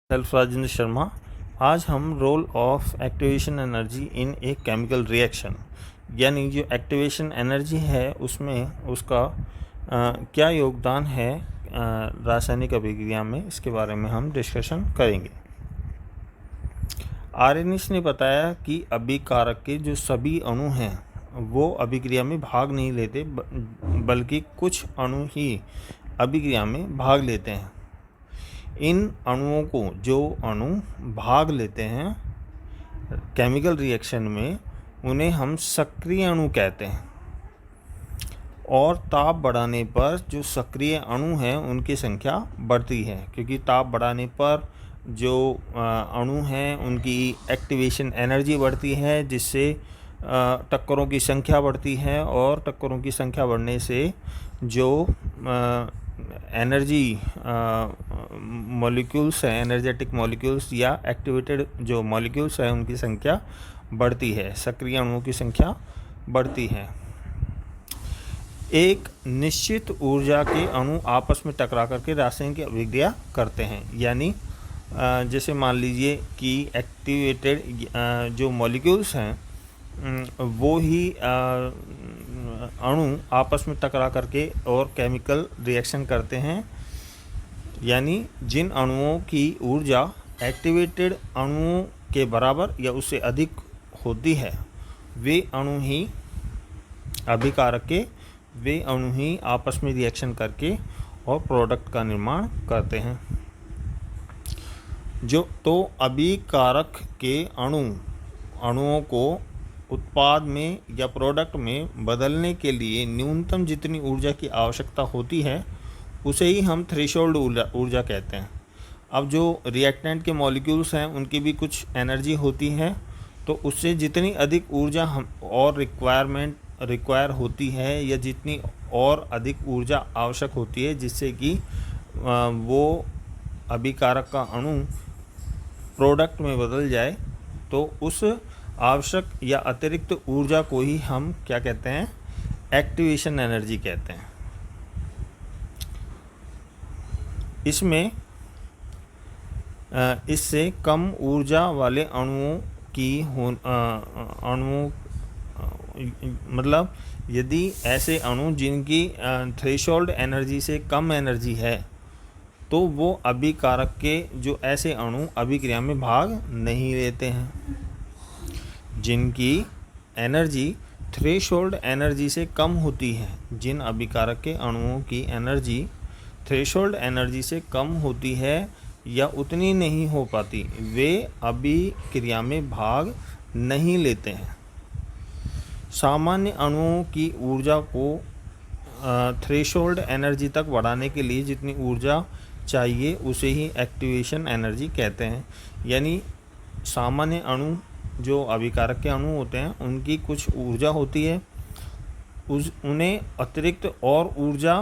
Self Rajendra Sharma. आज हम role of activation energy in a chemical reaction, यानी जो एक्टिवेशन एनर्जी है उसमें उसका क्या योगदान है रासायनिक अभिक्रिया में, इसके बारे में हम डिस्कशन करेंगे। आर्यनिश ने बताया कि अभिकारक के जो सभी अणु हैं वो अभिक्रिया में भाग नहीं लेते, बल्कि कुछ अणु ही अभिक्रिया में भाग लेते हैं। इन अणुओं को, जो अणु भाग लेते हैं केमिकल रिएक्शन में, उन्हें हम सक्रिय अणु कहते हैं। और ताप बढ़ाने पर जो सक्रिय अणु हैं उनकी संख्या बढ़ती है, क्योंकि ताप बढ़ाने पर जो अणु हैं उनकी एक्टिवेशन एनर्जी बढ़ती है, जिससे टक्करों की संख्या बढ़ती है। और टक्करों की संख्या बढ़ने से जो एनर्जी मॉलिक्यूल्स हैं, एनर्जेटिक मॉलिक्यूल्स या एक्टिवेटेड जो मॉलिक्यूल्स हैं, उनकी संख्या बढ़ती है, सक्रिय अणुओं की संख्या बढ़ती है। एक निश्चित ऊर्जा के अणु आपस में टकरा करके रासायनिक अभिक्रिया करते हैं, यानी जैसे मान लीजिए कि एक्टिवेटेड जो मॉलिक्यूल्स हैं वो ही अणु आपस में टकरा करके और केमिकल रिएक्शन करते हैं। यानी जिन अणुओं की ऊर्जा एक्टिवेटेड अणुओं के बराबर या उससे अधिक होती है, वे अणु ही अभिकारक के वे अणु ही आपस में रिएक्शन करके और प्रोडक्ट का निर्माण करते हैं। तो अभिकारक के अणुओं को उत्पाद में या प्रोडक्ट में बदलने के लिए न्यूनतम जितनी ऊर्जा की आवश्यकता होती है उसे ही हम थ्रेशोल्ड ऊर्जा कहते हैं। अब जो रिएक्टेंट के मॉलिक्यूल्स हैं उनकी भी कुछ एनर्जी होती है, तो उससे जितनी अधिक ऊर्जा हम और रिक्वायर होती है या जितनी और अधिक ऊर्जा आवश्यक होती है जिससे कि वो अभिकारक का अणु प्रोडक्ट में बदल जाए, तो उस आवश्यक या अतिरिक्त ऊर्जा को ही हम क्या कहते हैं, एक्टिवेशन एनर्जी कहते हैं। इसमें इससे कम ऊर्जा वाले मतलब यदि ऐसे अणु जिनकी थ्रेशोल्ड एनर्जी से कम एनर्जी है, तो वो अभिकारक के जो ऐसे अणु अभिक्रिया में भाग नहीं लेते हैं। जिनकी एनर्जी थ्रेशोल्ड एनर्जी से कम होती है, जिन अभिकारक के अणुओं की एनर्जी थ्रेशोल्ड एनर्जी से कम होती है या उतनी नहीं हो पाती, वे अभिक्रिया में भाग नहीं लेते हैं। सामान्य अणुओं की ऊर्जा को थ्रेशोल्ड एनर्जी तक बढ़ाने के लिए जितनी ऊर्जा चाहिए उसे ही एक्टिवेशन एनर्जी कहते हैं। यानी सामान्य अणु जो अभिकारक के अणु होते हैं उनकी कुछ ऊर्जा होती है, उन्हें अतिरिक्त और ऊर्जा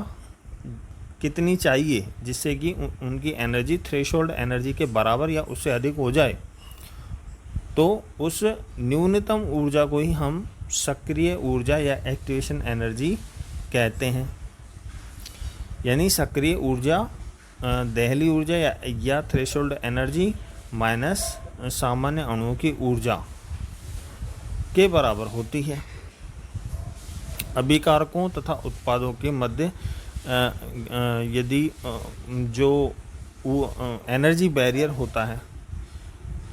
कितनी चाहिए जिससे कि उनकी एनर्जी थ्रेशोल्ड एनर्जी के बराबर या उससे अधिक हो जाए, तो उस न्यूनतम ऊर्जा को ही हम सक्रिय ऊर्जा या एक्टिवेशन एनर्जी कहते हैं। यानी सक्रिय ऊर्जा दहली ऊर्जा या थ्रेशोल्ड एनर्जी माइनस सामान्य अणुओं की ऊर्जा के बराबर होती है। अभिकारकों तथा उत्पादों के मध्य यदि जो एनर्जी बैरियर होता है,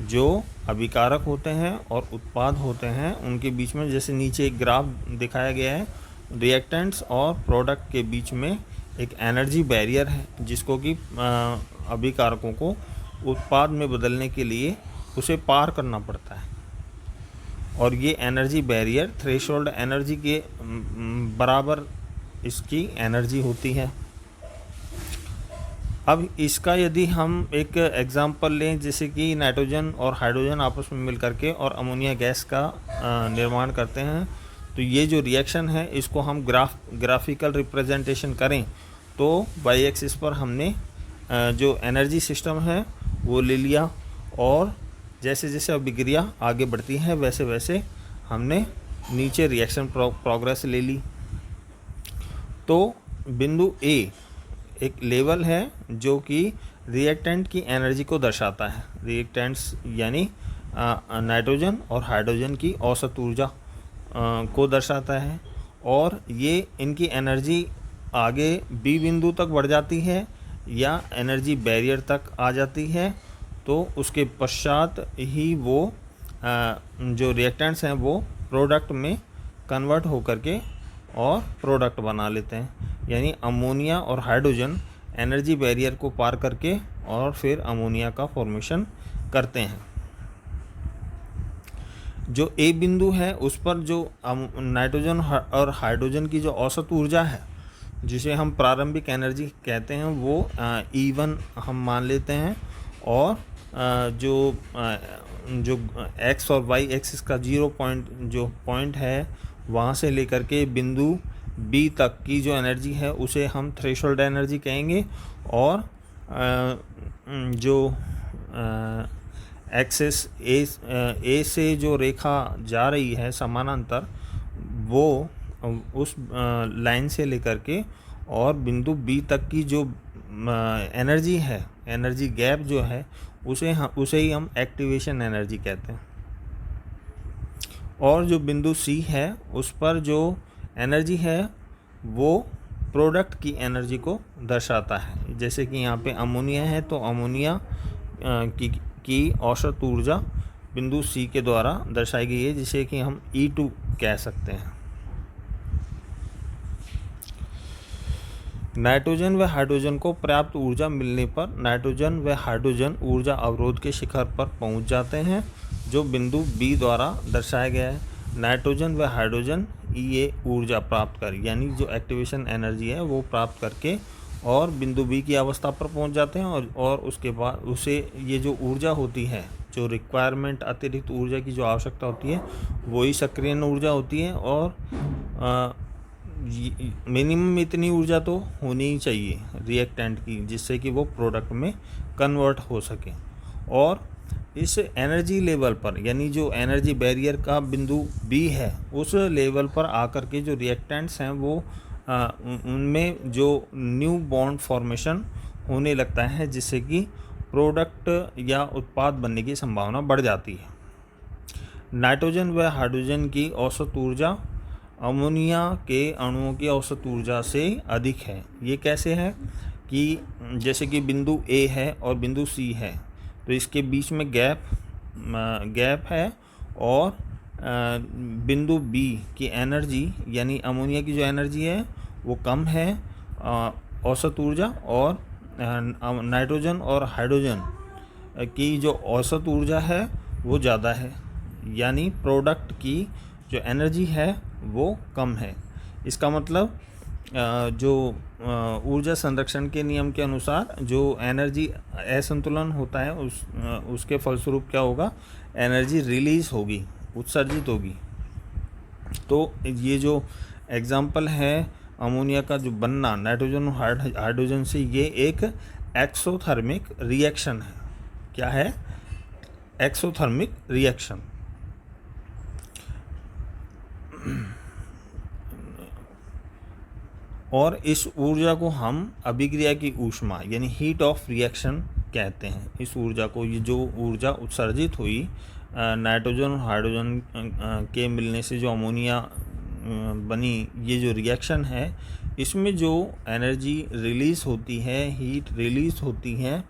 जो अभिकारक होते हैं और उत्पाद होते हैं उनके बीच में, जैसे नीचे एक ग्राफ दिखाया गया है, रिएक्टेंट्स और प्रोडक्ट के बीच में एक एनर्जी बैरियर है, जिसको कि अभिकारकों को उत्पाद में बदलने के लिए उसे पार करना पड़ता है। और ये एनर्जी बैरियर थ्रेशोल्ड एनर्जी के बराबर इसकी एनर्जी होती है। अब इसका यदि हम एक एग्जांपल लें, जैसे कि नाइट्रोजन और हाइड्रोजन आपस में मिल करके और अमोनिया गैस का निर्माण करते हैं, तो ये जो रिएक्शन है इसको हम ग्राफिकल रिप्रेजेंटेशन करें तो वाई एक्सिस पर हमने जो एनर्जी सिस्टम है वो ले लिया, और जैसे जैसे अभिक्रिया आगे बढ़ती है वैसे वैसे हमने नीचे रिएक्शन प्रोग्रेस ले ली। तो बिंदु ए एक लेवल है जो कि रिएक्टेंट की एनर्जी को दर्शाता है। रिएक्टेंट्स यानी नाइट्रोजन और हाइड्रोजन की औसत ऊर्जा को दर्शाता है, और ये इनकी एनर्जी आगे बी बिंदु तक बढ़ जाती है या एनर्जी बैरियर तक आ जाती है, तो उसके पश्चात ही वो जो रिएक्टेंट्स हैं वो प्रोडक्ट में कन्वर्ट होकर के और प्रोडक्ट बना लेते हैं। यानी अमोनिया और हाइड्रोजन एनर्जी बैरियर को पार करके और फिर अमोनिया का फॉर्मेशन करते हैं। जो ए बिंदु है उस पर जो नाइट्रोजन और हाइड्रोजन की जो औसत ऊर्जा है, जिसे हम प्रारंभिक एनर्जी कहते हैं, वो E1 हम मान लेते हैं, और जो एक्स और वाई एक्सिस का जो पॉइंट है वहाँ से लेकर के बिंदु बी तक की जो एनर्जी है उसे हम थ्रेशोल्ड एनर्जी कहेंगे, और जो एक्सिस ए से जो रेखा जा रही है समानांतर, वो उस लाइन से लेकर के और बिंदु बी तक की जो एनर्जी है, एनर्जी गैप जो है, उसे ही हम एक्टिवेशन एनर्जी कहते हैं। और जो बिंदु सी है उस पर जो एनर्जी है वो प्रोडक्ट की एनर्जी को दर्शाता है। जैसे कि यहाँ पे अमोनिया है, तो अमोनिया की औसत ऊर्जा बिंदु सी के द्वारा दर्शाई गई है, जिसे कि हम E2 कह सकते हैं। नाइट्रोजन व हाइड्रोजन को पर्याप्त ऊर्जा मिलने पर नाइट्रोजन व हाइड्रोजन ऊर्जा अवरोध के शिखर पर पहुंच जाते हैं, जो बिंदु बी द्वारा दर्शाया गया है। नाइट्रोजन व हाइड्रोजन ये ऊर्जा प्राप्त कर, यानी जो एक्टिवेशन एनर्जी है वो प्राप्त करके और बिंदु बी की अवस्था पर पहुंच जाते हैं, और उसके बाद उसे ये जो ऊर्जा होती है, जो रिक्वायरमेंट अतिरिक्त ऊर्जा की जो आवश्यकता होती है, वही सक्रियण ऊर्जा होती है। और मिनिमम इतनी ऊर्जा तो होनी ही चाहिए रिएक्टेंट की, जिससे कि वो प्रोडक्ट में कन्वर्ट हो सके। और इस एनर्जी लेवल पर, यानी जो एनर्जी बैरियर का बिंदु बी है, उस लेवल पर आकर के जो रिएक्टेंट्स हैं वो उनमें जो न्यू बॉन्ड फॉर्मेशन होने लगता है, जिससे कि प्रोडक्ट या उत्पाद बनने की संभावना बढ़ जाती है। नाइट्रोजन व हाइड्रोजन की औसत ऊर्जा अमोनिया के अणुओं की औसत ऊर्जा से अधिक है। ये कैसे है कि जैसे कि बिंदु ए है और बिंदु सी है, तो इसके बीच में गैप है, और बिंदु बी की एनर्जी यानी अमोनिया की जो एनर्जी है वो कम है औसत ऊर्जा, और नाइट्रोजन और हाइड्रोजन की जो औसत ऊर्जा है वो ज़्यादा है, यानी प्रोडक्ट की जो एनर्जी है वो कम है। इसका मतलब जो ऊर्जा संरक्षण के नियम के अनुसार जो एनर्जी असंतुलन होता है उसके फलस्वरूप क्या होगा, एनर्जी रिलीज होगी, उत्सर्जित होगी। तो ये जो एग्जाम्पल है अमोनिया का जो बनना नाइट्रोजन और हाइड्रोजन से, ये एक एक्सोथर्मिक रिएक्शन है। क्या है? Exothermic reaction. और इस ऊर्जा को हम अभिक्रिया की ऊष्मा यानी हीट ऑफ रिएक्शन कहते हैं। इस ऊर्जा को, ये जो ऊर्जा उत्सर्जित हुई नाइट्रोजन और हाइड्रोजन के मिलने से जो अमोनिया बनी, ये जो रिएक्शन है, इसमें जो एनर्जी रिलीज़ होती है, हीट रिलीज़ होती है,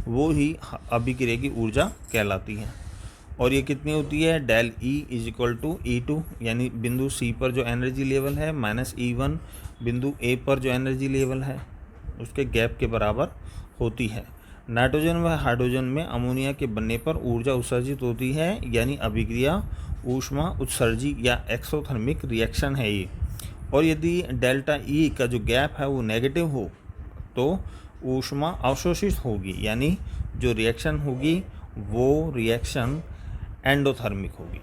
वो ही अभिक्रिया की ऊर्जा कहलाती है। और ये कितनी होती है? डेल E = E2, यानी बिंदु सी पर जो एनर्जी लेवल है माइनस E1 बिंदु ए पर जो एनर्जी लेवल है उसके गैप के बराबर होती है। नाइट्रोजन व हाइड्रोजन में अमोनिया के बनने पर ऊर्जा उत्सर्जित होती है, यानी अभिक्रिया ऊष्मा उत्सर्जी या एक्सोथर्मिक रिएक्शन है ये। और यदि डेल्टा E का जो गैप है वो नेगेटिव हो तो ऊष्मा अवशोषित होगी, यानी जो रिएक्शन होगी वो रिएक्शन एंडोथर्मिक होगी।